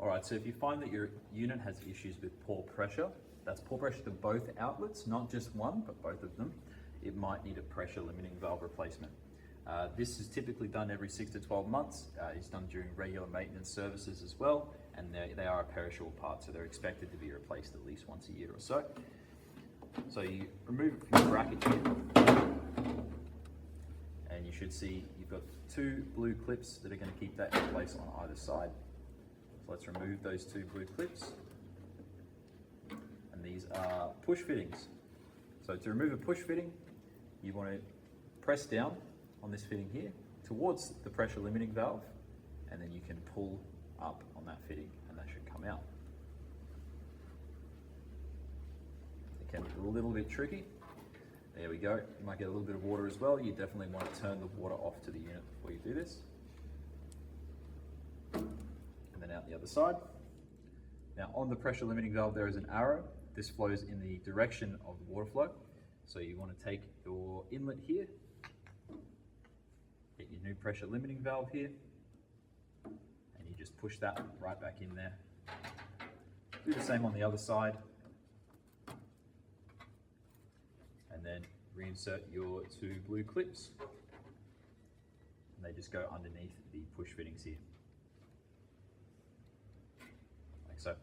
All right, so if you find that your unit has issues with poor pressure, that's poor pressure to both outlets, not just one, but both of them, it might need a pressure limiting valve replacement. This is typically done every 6 to 12 months. It's done during regular maintenance services as well, and they are a perishable part, so they're expected to be replaced at least once a year or so. So you remove it from the bracket here, and you should see you've got 2 blue clips that are going to keep that in place on either side. So let's remove those 2 blue clips. And these are push fittings. So to remove a push fitting, you want to press down on this fitting here towards the pressure limiting valve, and then you can pull up on that fitting and that should come out. It can be a little bit tricky. There we go. You might get a little bit of water as well. You definitely want to turn the water off to the unit before you do this. And then out the other side. Now on the pressure limiting valve there is an arrow. This flows in the direction of the water flow. So you want to take your inlet here, get your new pressure limiting valve here, and you just push that right back in there. Do the same on the other side. And then reinsert your 2 blue clips, and they just go underneath the push fittings here, like so.